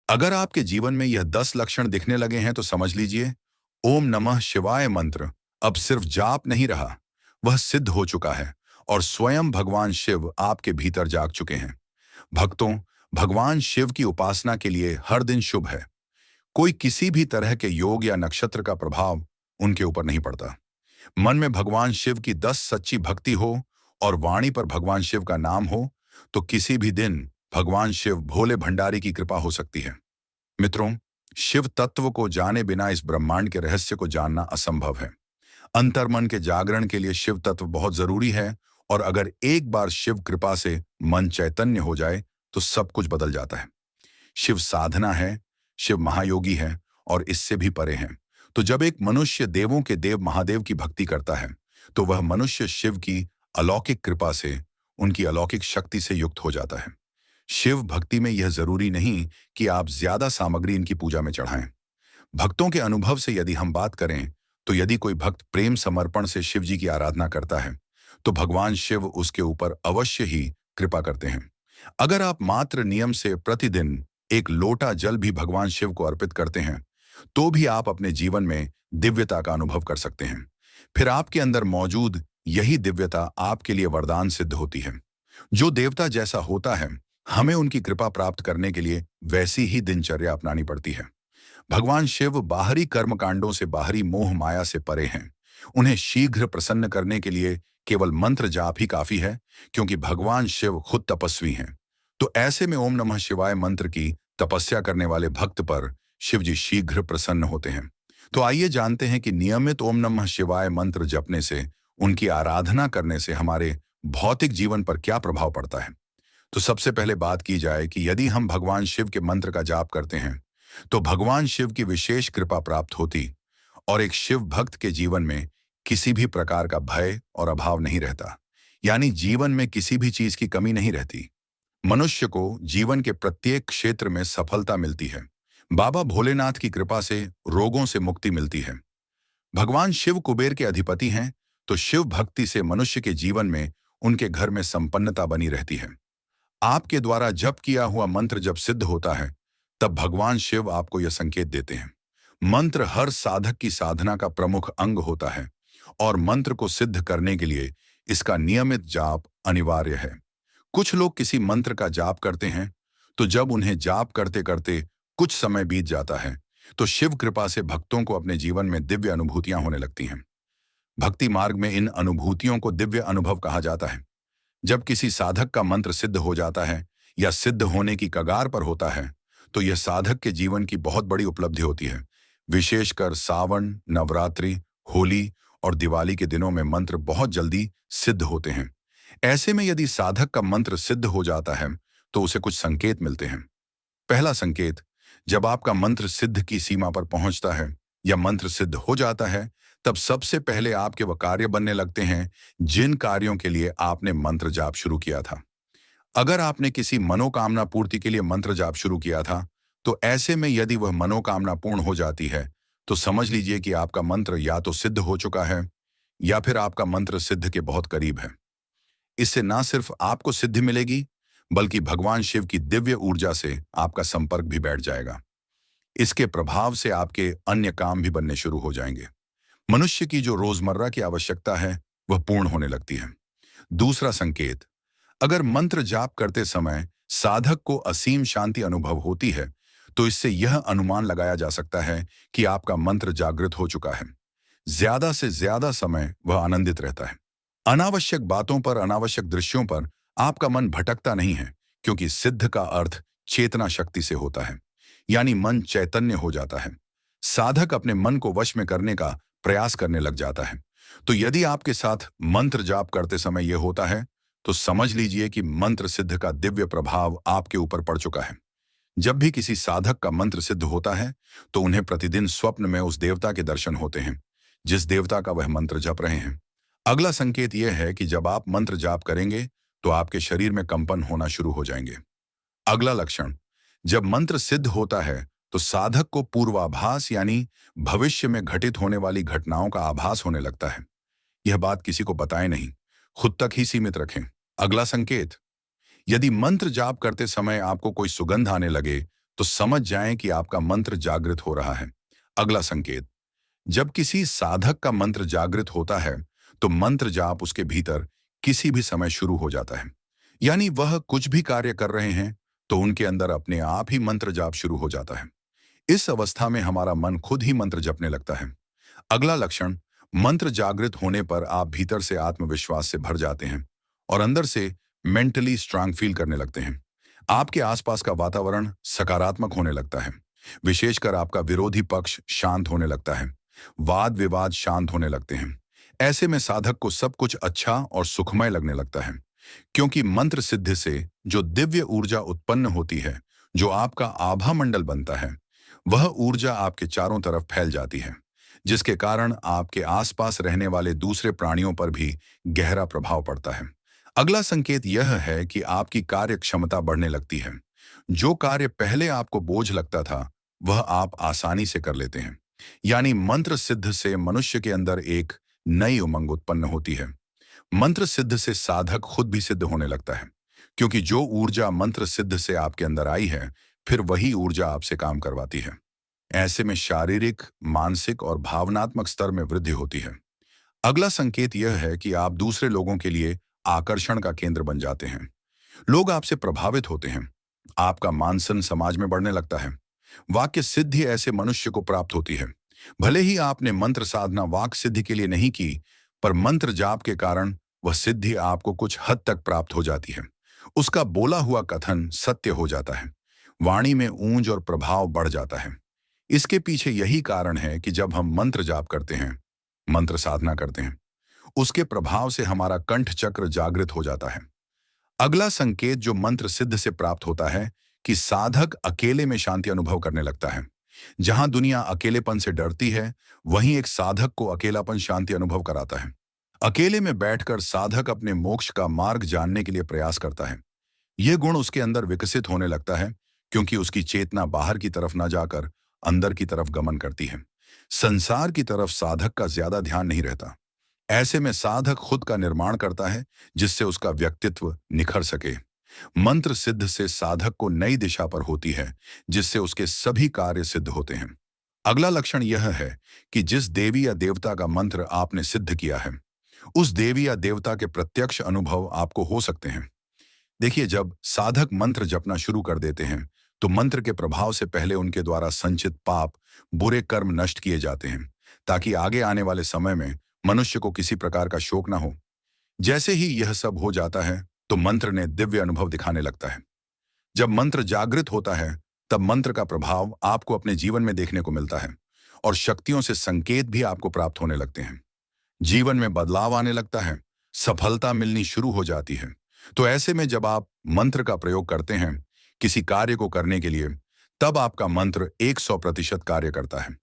अगर आपके जीवन में यह 10 लक्षण दिखने लगे हैं तो समझ लीजिए ओम नमः शिवाय मंत्र अब सिर्फ जाप नहीं रहा, वह सिद्ध हो चुका है और स्वयं भगवान शिव आपके भीतर जाग चुके हैं। भक्तों, भगवान शिव की उपासना के लिए हर दिन शुभ है। कोई किसी भी तरह के योग या नक्षत्र का प्रभाव उनके ऊपर नहीं पड़ता। मन में भगवान शिव की 10 सच्ची भक्ति हो और वाणी पर भगवान शिव का नाम हो तो किसी भी दिन भगवान शिव भोले भंडारी की कृपा हो सकती है। मित्रों, शिव तत्व को जाने बिना इस ब्रह्मांड के रहस्य को जानना असंभव है। अंतर्मन के जागरण के लिए शिव तत्व बहुत जरूरी है और अगर एक बार शिव कृपा से मन चैतन्य हो जाए तो सब कुछ बदल जाता है। शिव साधना है, शिव महायोगी है और इससे भी परे हैं। तो जब एक मनुष्य देवों के देव महादेव की भक्ति करता है तो वह मनुष्य शिव की अलौकिक कृपा से, उनकी अलौकिक शक्ति से युक्त हो जाता है। शिव भक्ति में यह जरूरी नहीं कि आप ज्यादा सामग्री इनकी पूजा में चढ़ाएं। भक्तों के अनुभव से यदि हम बात करें तो यदि कोई भक्त प्रेम समर्पण से शिव जी की आराधना करता है तो भगवान शिव उसके ऊपर अवश्य ही कृपा करते हैं। अगर आप मात्र नियम से प्रतिदिन एक लोटा जल भी भगवान शिव को अर्पित करते हैं तो भी आप अपने जीवन में दिव्यता का अनुभव कर सकते हैं। फिर आपके अंदर मौजूद यही दिव्यता आपके लिए वरदान सिद्ध होती है। जो देवता जैसा होता है, हमें उनकी कृपा प्राप्त करने के लिए वैसी ही दिनचर्या अपनानी पड़ती है। भगवान शिव बाहरी कर्मकांडों से, बाहरी मोह माया से परे हैं। उन्हें शीघ्र प्रसन्न करने के लिए केवल मंत्र जाप ही काफी है, क्योंकि भगवान शिव खुद तपस्वी हैं। तो ऐसे में ओम नमः शिवाय मंत्र की तपस्या करने वाले भक्त पर शिव जी शीघ्र प्रसन्न होते हैं। तो आइए जानते हैं कि नियमित ओम नमः शिवाय मंत्र जपने से, उनकी आराधना करने से हमारे भौतिक जीवन पर क्या प्रभाव पड़ता है। तो सबसे पहले बात की जाए कि यदि हम भगवान शिव के मंत्र का जाप करते हैं तो भगवान शिव की विशेष कृपा प्राप्त होती और एक शिव भक्त के जीवन में किसी भी प्रकार का भय और अभाव नहीं रहता। यानी जीवन में किसी भी चीज की कमी नहीं रहती। मनुष्य को जीवन के प्रत्येक क्षेत्र में सफलता मिलती है। बाबा भोलेनाथ की कृपा से रोगों से मुक्ति मिलती है। भगवान शिव कुबेर के अधिपति हैं, तो शिव भक्ति से मनुष्य के जीवन में, उनके घर में संपन्नता बनी रहती है। आपके द्वारा जप किया हुआ मंत्र जब सिद्ध होता है तब भगवान शिव आपको यह संकेत देते हैं। मंत्र हर साधक की साधना का प्रमुख अंग होता है और मंत्र को सिद्ध करने के लिए इसका नियमित जाप अनिवार्य है। कुछ लोग किसी मंत्र का जाप करते हैं तो जब उन्हें जाप करते करते कुछ समय बीत जाता है तो शिव कृपा से भक्तों को अपने जीवन में दिव्य अनुभूतियां होने लगती हैं। भक्ति मार्ग में इन अनुभूतियों को दिव्य अनुभव कहा जाता है। जब किसी साधक का मंत्र सिद्ध हो जाता है या सिद्ध होने की कगार पर होता है तो यह साधक के जीवन की बहुत बड़ी उपलब्धि होती है। विशेषकर सावन, नवरात्रि, होली और दिवाली के दिनों में मंत्र बहुत जल्दी सिद्ध होते हैं। ऐसे में यदि साधक का मंत्र सिद्ध हो जाता है तो उसे कुछ संकेत मिलते हैं। पहला संकेत, जब आपका मंत्र सिद्ध की सीमा पर पहुंचता है या मंत्र सिद्ध हो जाता है तब सबसे पहले आपके वह कार्य बनने लगते हैं जिन कार्यों के लिए आपने मंत्र जाप शुरू किया था। अगर आपने किसी मनोकामना पूर्ति के लिए मंत्र जाप शुरू किया था तो ऐसे में यदि वह मनोकामना पूर्ण हो जाती है तो समझ लीजिए कि आपका मंत्र या तो सिद्ध हो चुका है या फिर आपका मंत्र सिद्ध के बहुत करीब है। इससे ना सिर्फ आपको सिद्धि मिलेगी बल्कि भगवान शिव की दिव्य ऊर्जा से आपका संपर्क भी बैठ जाएगा। इसके प्रभाव से आपके अन्य काम भी बनने शुरू हो जाएंगे। मनुष्य की जो रोजमर्रा की आवश्यकता है वह पूर्ण होने लगती है। दूसरा संकेत, अगर मंत्र जाप करते समय साधक को असीम शांति अनुभव होती है तो इससे यह अनुमान लगाया जा सकता है कि आपका मंत्र जागृत हो चुका है। ज्यादा से ज्यादा समय वह आनंदित रहता है। अनावश्यक बातों पर, अनावश्यक दृश्यों पर आपका मन भटकता नहीं है, क्योंकि सिद्ध का अर्थ चेतना शक्ति से होता है, यानी मन चैतन्य हो जाता है। साधक अपने मन को वश में करने का प्रयास करने लग जाता है। तो यदि आपके साथ मंत्र जाप करते समय यह होता है तो समझ लीजिए कि मंत्र सिद्ध का दिव्य प्रभाव आपके ऊपर पड़ चुका है। जब भी किसी साधक का मंत्र सिद्ध होता है तो उन्हें प्रतिदिन स्वप्न में उस देवता के दर्शन होते हैं जिस देवता का वह मंत्र जप रहे हैं। अगला संकेत यह है कि जब आप मंत्र जाप करेंगे तो आपके शरीर में कंपन होना शुरू हो जाएंगे। अगला लक्षण, जब मंत्र सिद्ध होता है तो साधक को पूर्वाभास यानी भविष्य में घटित होने वाली घटनाओं का आभास होने लगता है। यह बात किसी को बताएं नहीं, खुद तक ही सीमित रखें। अगला संकेत, यदि मंत्र जाप करते समय आपको कोई सुगंध आने लगे तो समझ जाएं कि आपका मंत्र जागृत हो रहा है। अगला संकेत, जब किसी साधक का मंत्र जागृत होता है तो मंत्र जाप उसके भीतर किसी भी समय शुरू हो जाता है। यानी वह कुछ भी कार्य कर रहे हैं तो उनके अंदर अपने आप ही मंत्र जाप शुरू हो जाता है। इस अवस्था में हमारा मन खुद ही मंत्र जपने लगता है। अगला लक्षण, मंत्र जागृत होने पर आप भीतर से आत्मविश्वास से भर जाते हैं और अंदर से मेंटली स्ट्रांग फील करने लगते हैं। आपके आसपास का वातावरण सकारात्मक होने लगता है। विशेषकर आपका विरोधी पक्ष शांत होने लगता है। वाद विवाद शांत होने लगते हैं। ऐसे में साधक को सब कुछ अच्छा और सुखमय लगने लगता है, क्योंकि मंत्र सिद्धि से जो दिव्य ऊर्जा उत्पन्न होती है, जो आपका आभा मंडल बनता है, वह ऊर्जा आपके चारों तरफ फैल जाती है, जिसके कारण आपके आसपास रहने वाले दूसरे प्राणियों पर भी गहरा प्रभाव पड़ता है। अगला संकेत यह है कि आपकी कार्य क्षमता बढ़ने लगती है। जो कार्य पहले आपको बोझ लगता था, वह आप आसानी से कर लेते हैं। यानी मंत्र सिद्ध से मनुष्य के अंदर एक नई उमंग उत्पन्न होती है। मंत्र सिद्ध से साधक खुद भी सिद्ध होने लगता है, क्योंकि जो ऊर्जा मंत्र सिद्ध से आपके अंदर आई है, फिर वही ऊर्जा आपसे काम करवाती है। ऐसे में शारीरिक, मानसिक और भावनात्मक स्तर में वृद्धि होती है। अगला संकेत यह है कि आप दूसरे लोगों के लिए आकर्षण का केंद्र बन जाते हैं। लोग आपसे प्रभावित होते हैं। आपका मान सम्मान समाज में बढ़ने लगता है। वाक्य सिद्धि ऐसे मनुष्य को प्राप्त होती है। भले ही आपने मंत्र साधना वाक सिद्धि के लिए नहीं की, पर मंत्र जाप के कारण वह सिद्धि आपको कुछ हद तक प्राप्त हो जाती है। उसका बोला हुआ कथन सत्य हो जाता है। वाणी में ऊंज और प्रभाव बढ़ जाता है। इसके पीछे यही कारण है कि जब हम मंत्र जाप करते हैं, मंत्र साधना करते हैं, उसके प्रभाव से हमारा कंठ चक्र जागृत हो जाता है। अगला संकेत जो मंत्र सिद्ध से प्राप्त होता है कि साधक अकेले में शांति अनुभव करने लगता है। जहां दुनिया अकेलेपन से डरती है, वहीं एक साधक को अकेलापन शांति अनुभव कराता है। अकेले में बैठकर साधक अपने मोक्ष का मार्ग जानने के लिए प्रयास करता है। यह गुण उसके अंदर विकसित होने लगता है, क्योंकि उसकी चेतना बाहर की तरफ न जाकर अंदर की तरफ गमन करती है। संसार की तरफ साधक का ज्यादा ध्यान नहीं रहता। ऐसे में साधक खुद का निर्माण करता है, जिससे उसका व्यक्तित्व निखर सके। मंत्र सिद्ध से साधक को नई दिशा पर होती है, जिससे उसके सभी कार्य सिद्ध होते हैं। अगला लक्षण यह है कि जिस देवी या देवता का मंत्र आपने सिद्ध किया है, उस देवी या देवता के प्रत्यक्ष अनुभव आपको हो सकते हैं। देखिए, जब साधक मंत्र जपना शुरू कर देते हैं, तो मंत्र के प्रभाव से पहले उनके द्वारा संचित पाप, बुरे कर्म नष्ट किए जाते हैं, ताकि आगे आने वाले समय में मनुष्य को किसी प्रकार का शोक न हो। जैसे ही यह सब हो जाता है, तो मंत्र ने दिव्य अनुभव दिखाने लगता है। जब मंत्र जागृत होता है, तब मंत्र का प्रभाव आपको अपने जीवन में देखने को मिलता है और शक्तियों से संकेत भी आपको प्राप्त होने लगते हैं। जीवन में बदलाव आने लगता है, सफलता मिलनी शुरू हो जाती है। तो ऐसे में जब आप मंत्र का प्रयोग करते हैं किसी कार्य को करने के लिए, तब आपका मंत्र 100% कार्य करता है।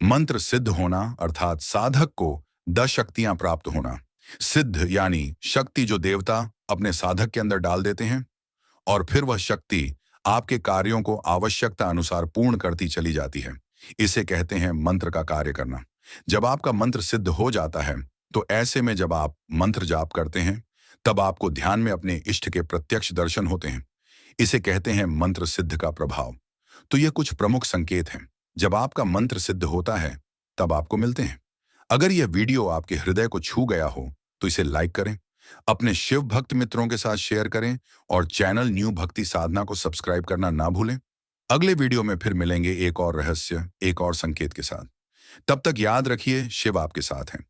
मंत्र सिद्ध होना अर्थात साधक को 10 शक्तियां प्राप्त होना। सिद्ध यानी शक्ति जो देवता अपने साधक के अंदर डाल देते हैं, और फिर वह शक्ति आपके कार्यों को आवश्यकता अनुसार पूर्ण करती चली जाती है। इसे कहते हैं मंत्र का कार्य करना। जब आपका मंत्र सिद्ध हो जाता है, तो ऐसे में जब आप मंत्र जाप करते हैं, तब आपको ध्यान में अपने इष्ट के प्रत्यक्ष दर्शन होते हैं। इसे कहते हैं मंत्र सिद्ध का प्रभाव। तो ये कुछ प्रमुख संकेत हैं जब आपका मंत्र सिद्ध होता है, तब आपको मिलते हैं। अगर यह वीडियो आपके हृदय को छू गया हो, तो इसे लाइक करें, अपने शिव भक्त मित्रों के साथ शेयर करें और चैनल न्यू भक्ति साधना को सब्सक्राइब करना ना भूलें। अगले वीडियो में फिर मिलेंगे एक और रहस्य, एक और संकेत के साथ। तब तक याद रखिए, शिव आपके साथ हैं।